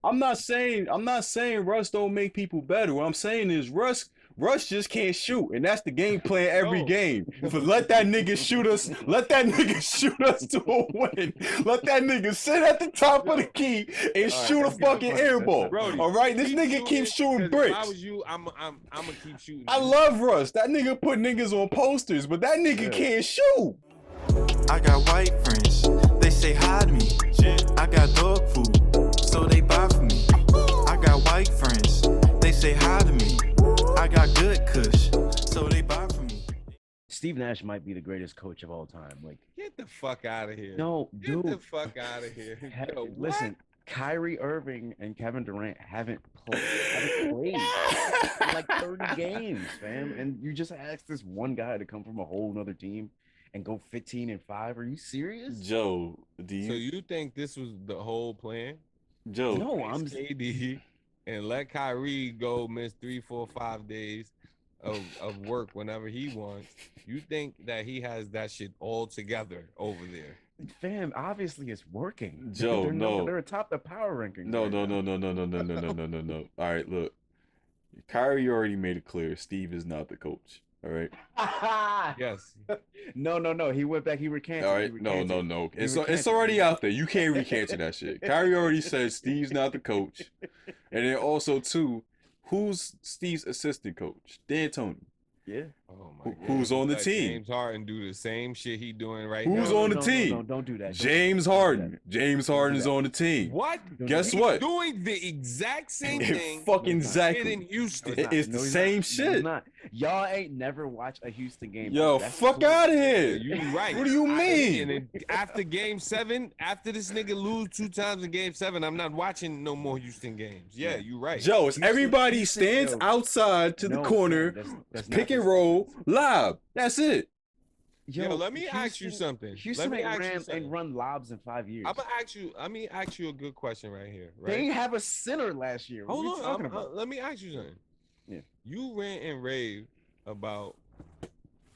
I'm not saying Russ don't make people better. What I'm saying is Russ just can't shoot, and that's the game plan every No, game. no. For let that nigga shoot us, let that nigga shoot us to a win. Let that nigga sit at the top of the Yo, key and All right, shoot a that's not fucking funny. air That's not ball. funny. Brody, All right, this keep nigga keeps shooting. shooting Because if I bricks. was you, I'm gonna keep shooting. I love Russ. That nigga put niggas on posters, but that nigga Yeah. can't shoot. I got white friends, they say hi to me. I got dog food, so they buy for me. I got white friends, they say hi to me. I got good kush, so they buy for me. Steve Nash might be the greatest coach of all time. Like, Get the fuck out of here. no, Get the dude. fuck out of here. Yo, Listen, what? Kyrie Irving and Kevin Durant haven't played in like 30 games, fam. And you just asked this one guy to come from a whole nother team and go 15-5. Are you serious? Joe, do So you? you think this was the whole plan? Joe, No, I'm KD and let Kyrie go miss 3, 4, 5 days of work whenever he wants. You think that he has that shit all together over there? fam. Obviously, it's working. Joe, they're no. they're atop the power rankings. No, right no, now. no, no, no, no, no, no, no, no, no, no. All right, look. Kyrie already made it clear Steve is not the coach. All right. Yes. No. He went back. He recanted. All He right. No, recanted. no, no. He It's recanted. already out there. You can't recant that shit. Kyrie already said Steve's not the coach. And then also too, who's Steve's assistant coach? D'Antoni. Yeah. Oh my God. Who's on the Let team? James Harden do the same shit he doing right Who's now. on the team? No, don't do that. James Harden. James Harden is on the team. What? Guess He's what? doing the exact same It thing fucking he did in exactly. Houston. It's the same shit. Not. Y'all ain't never watched a Houston game. Yo, That's fuck cool. out of here. You right. What do you mean? And then after game 7, after this nigga lose 2 times in game 7, I'm not watching no more Houston games. Yeah, you right. Joe, it's everybody Houston, stands yo. outside to the No, corner, that's pick not and the- roll, lob. That's it. Yo, let me ask you something. Houston Let me ain't ask you ran something. ain't run lobs in 5 years. Let me ask you a good question right here. They Right? ain't have a center last year. What Hold are you on. talking about? Let me ask you something. Yeah. You rant and rave about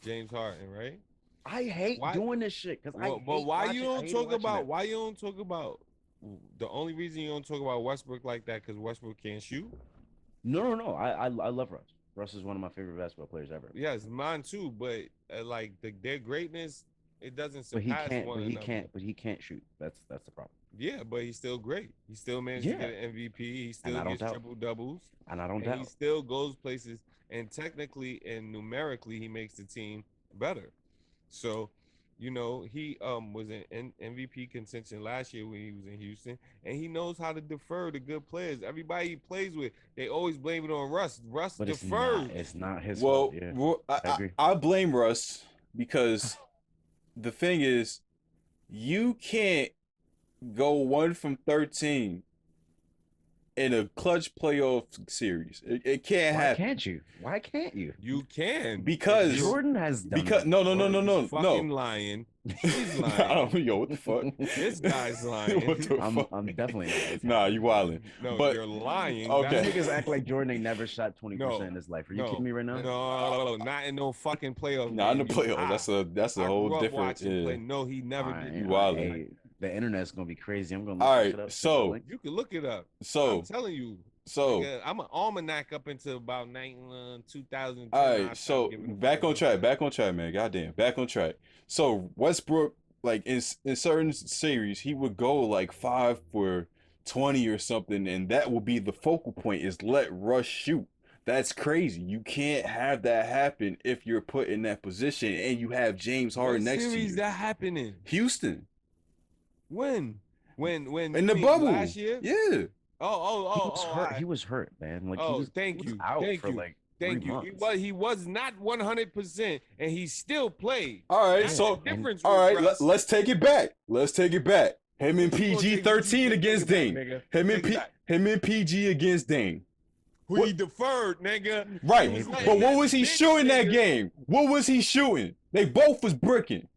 James Harden, right? I hate Why- doing this shit because But why you don't talk about why you don't talk about the only reason you don't talk about Westbrook like that because Westbrook can't shoot? No. I love Russ. Russ is one of my favorite basketball players ever. Yes, mine too. But like their greatness, it doesn't But he surpass can't. one But he another. can't. But he can't shoot. That's the problem. Yeah, but he's still great. He still managed Yeah. to get an MVP. He still I don't gets doubt. triple doubles. And I don't And he doubt. still goes places. And technically and numerically, he makes the team better. So, you know, he was in MVP contention last year when he was in Houston, and he knows how to defer to good players. Everybody he plays with, they always blame it on Russ. Russ But defers. it's not his Well, fault. Yeah. I agree. I blame Russ because the thing is, you can't go 1 from 13 in a clutch playoff series. It can't Why happen can't you? Why can't you? You can because Jordan has done because it. no He's fucking no. lying. He's I lying. don't, yo, what the fuck? This guy's lying. What the I'm fuck? definitely not. Nah, you wildin'. No, But- you're lying. Okay. You niggas act like Jordan ain't never shot 20% No, in his life. Are you no, kidding me right now? No, not in no fucking playoff. Nah, in the game. playoffs, that's a I whole grew up different. watching Yeah. play. No, he never did. You wildin'. Hey, the internet's gonna be crazy. I'm gonna All look right, shit up. so- You can look it up. So I'm telling you. so. nigga, I'm an almanac up into about 2010. All I right, stopped so giving a back fuck. on track, man. Goddamn, back on track. So Westbrook, like in certain series, he would go like 5 for 20 or something, and that will be the focal point. Is let Russ shoot. That's crazy. You can't have that happen if you're put in that position and you have James Harden What next to series you. that happening? Houston When in you the mean bubble last year? Yeah. Oh, He was hurt. He was hurt, man. Like Oh, he was, thank he was you. out Thank for you. like Thank 3 you. months. He was not 100%, and he still played. All right, That's so the difference. all with right, Russ. let's take it back. Let's take it back. Him and What you gonna PG take- 13 take it against back, Dame. nigga? Him and Take it back. him and PG against Dame. Who he deferred, nigga. Right, He was letting but what that was he bitch shooting that nigga- game? What was he shooting? They both was bricking.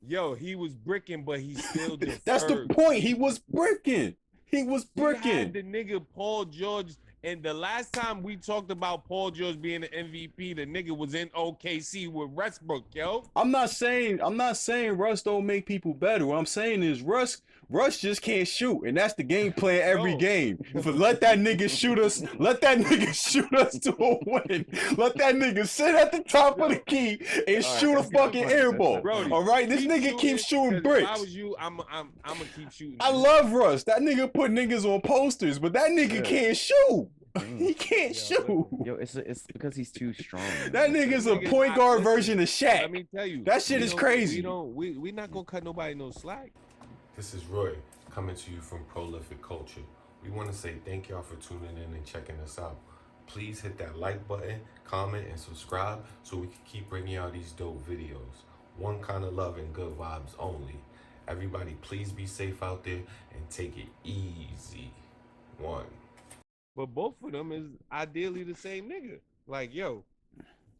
Yo, he was bricking, but he still deferred. That's the point. He was bricking. He was He had bricking. the nigga Paul George And the last time we talked about Paul George being an MVP, the nigga was in OKC with Westbrook, yo. I'm not saying Russ don't make people better. What I'm saying is Russ just can't shoot, and that's the game plan every No. game. Let that nigga shoot us. Let that nigga shoot us to a win. Let that nigga sit at the top of the key and shoot a fucking air ball. Brody, All right, this nigga keeps shooting 'cause If I bricks. was you, I'm gonna keep shooting. I love Russ. That nigga put niggas on posters, but that nigga Yeah. can't shoot. Mm. He can't shoot. Yo, it's because he's too strong. man. That nigga's a Nigga, point guard listen, version of Let Shaq. me tell you, That shit we is don't- crazy. We not gonna cut nobody no slack. This is Roy coming to you from Prolific Culture. We want to say thank y'all for tuning in and checking us out. Please hit that like button, comment, and subscribe so we can keep bringing y'all these dope videos. One kind of love and good vibes only. Everybody, please be safe out there and take it easy. One. But both of them is ideally the same nigga. Like, yo,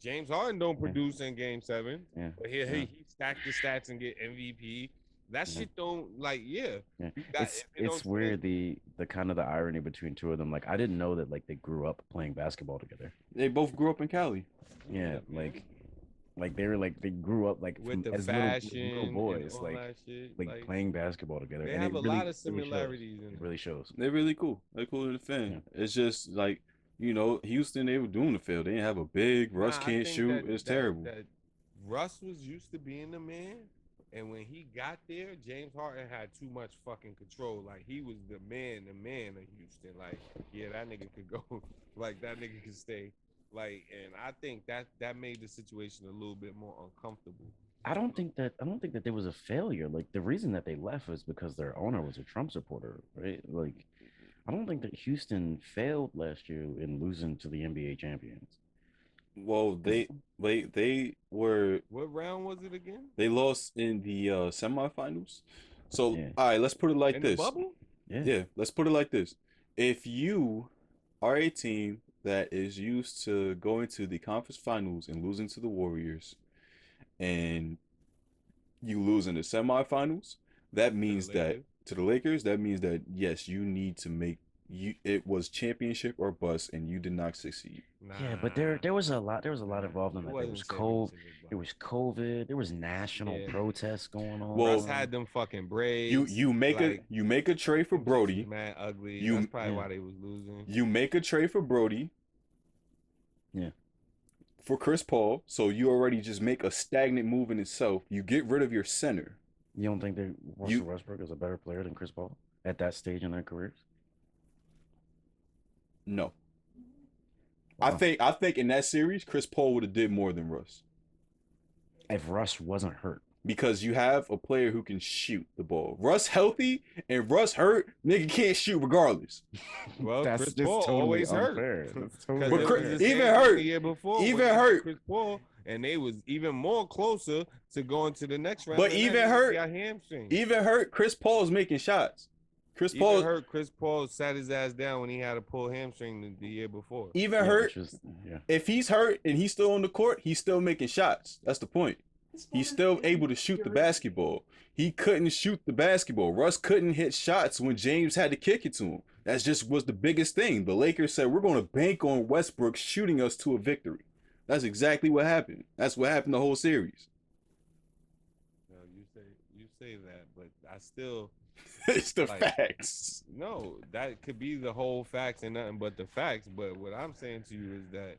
James Harden don't produce in Game 7, Yeah. but he stacked the stats and get MVP. That shit don't Yeah. you got- It's if it don't weird the kind of the irony between two of them. Like I didn't know that like they grew up playing basketball together. They both grew up in Cali. Yeah, man. like they were like they grew up like with from, the as fashion little boys, and all like that shit. like playing basketball together. They and have it a really- lot of it really shows. similarities in It it. really shows. They're really cool. They're cool to defend. It's just like, Houston, they were doing the field. They didn't have a big Russ Nah, I can't think shoot. that- It's that- terrible. that Russ was used to being the man, and when he got there, James Harden had too much fucking control. Like he was the man of Houston. Like, yeah, that nigga could go. Like that nigga could stay. Like, and I think that made the situation a little bit more uncomfortable. I don't think that there was a failure. Like the reason that they left was because their owner was a Trump supporter, right? Like I don't think that Houston failed last year in losing to the NBA champions. Well, they were What round was it again? they lost in the semifinals. So Yeah. all right, let's put it like In this. the bubble? Yeah, let's put it like this. If you are a team that is used to going to the conference finals and losing to the Warriors, and you lose in the semifinals, that means that Lakers? to the Lakers, that means that yes, you need to make it was championship or bust, and you did not succeed. Yeah, but there was a lot involved in It that. There wasn't was championship, it was COVID. There was national Yeah. protests going on. Well, Russ had them fucking braids. You make like, a trade for them shits was Brody. mad ugly. You- That's probably yeah. why they was losing. You make a trade for Brody. Yeah. For Chris Paul, so you already just make a stagnant move in itself. You get rid of your center. You don't think that Russell Westbrook is a better player than Chris Paul at that stage in their careers? No. Wow. I think in that series, Chris Paul would have did more than Russ. If Russ wasn't hurt. Because you have a player who can shoot the ball. Russ healthy and Russ hurt, nigga can't shoot regardless. Well, That's Chris just Paul totally always hurt. unfair. That's 'Cause totally But it Chris- was the unfair. same even thing hurt- the year before when even they had hurt- Chris Paul, and they was even more closer to going to the next round. But than even that nigga hurt- got hamstring. Even hurt, Chris Paul's making shots. Chris Even Paul hurt. Chris Paul sat his ass down when he had a pull hamstring the year before. even Yeah, hurt. which was- yeah. If he's hurt and he's still on the court, he's still making shots. That's the point. He's still able to shoot the basketball. He couldn't shoot the basketball. Russ couldn't hit shots when James had to kick it to him. That just was the biggest thing. The Lakers said, we're going to bank on Westbrook shooting us to a victory. That's exactly what happened. That's what happened the whole series. No, you say that, but I still It's the Like- facts. no. That could be the whole facts and nothing but the facts. But what I'm saying to you is that,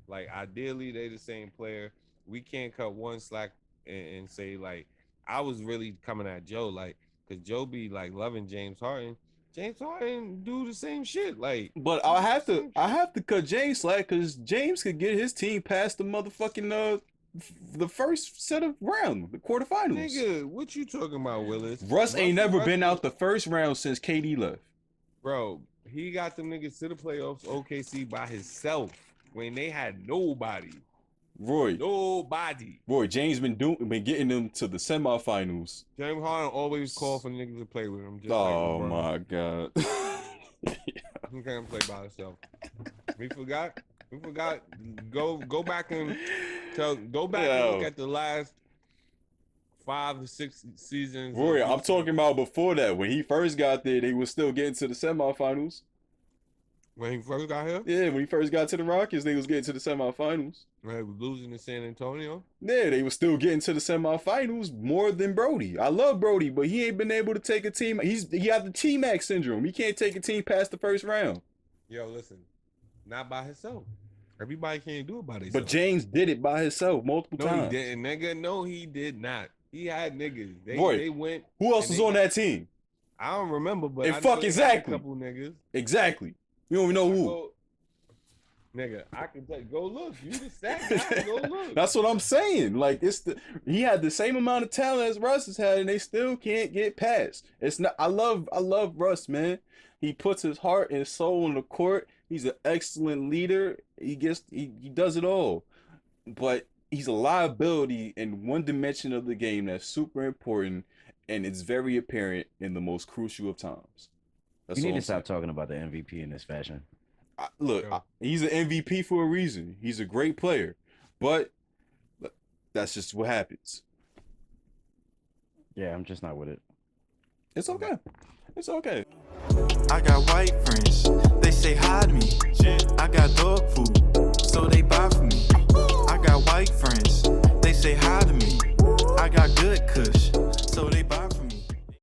like, ideally they the same player. We can't cut one slack and say like I was really coming at Joe like because Joe be like loving James Harden. James Harden do the same shit. Like, But I have to cut James slack because James could get his team past the motherfucking the first set of round, the quarterfinals. nigga, what you talking about, Willis? Russ ain't never been Russ- out the first round since KD left. Bro, he got them niggas to the playoffs, OKC by himself when they had nobody. Nobody. Roy, James been getting them to the semifinals. James Harden always called for niggas to play with him. Just Oh like LeBron. my god. He can't play by himself. We forgot. Go back and and look at the last 5 to 6 seasons. Roy, of I'm Houston. talking about before that. When he first got there, they was still getting to the semifinals. When he first got here, Yeah, when he first got to the Rockets, they was getting to the semifinals. when he was losing to San Antonio. Yeah, they was still getting to the semifinals more than Brody. I love Brody, but he ain't been able to take a team. He got the T-Max syndrome. He can't take a team past the first round. Yo, listen, not by himself. Everybody can't do it by themselves. But James did it by himself multiple no, times. he didn't, nigga. No, he did not. He had niggas. Boy, They went. Who else and was they on got- that team? I don't remember, but And I fuck know they had exactly. a couple niggas. Exactly. We don't even know who. Nigga, I can tell. Go look. You the stat guy. Go look. That's what I'm saying. Like he had the same amount of talent as Russ has had, and they still can't get past. It's not. I love Russ, man. He puts his heart and soul on the court. He's an excellent leader. He does it all, but he's a liability in one dimension of the game that's super important, and it's very apparent in the most crucial of times. That's You need all to I'm stop talking about the MVP in this fashion. He's an MVP for a reason. He's a great player, but that's just what happens. Yeah, I'm just not with it. It's okay. It's okay. I got white friends, they say hi to me. I got dog food, so they buy for me. I got white friends, they say hi to me. I got good kush,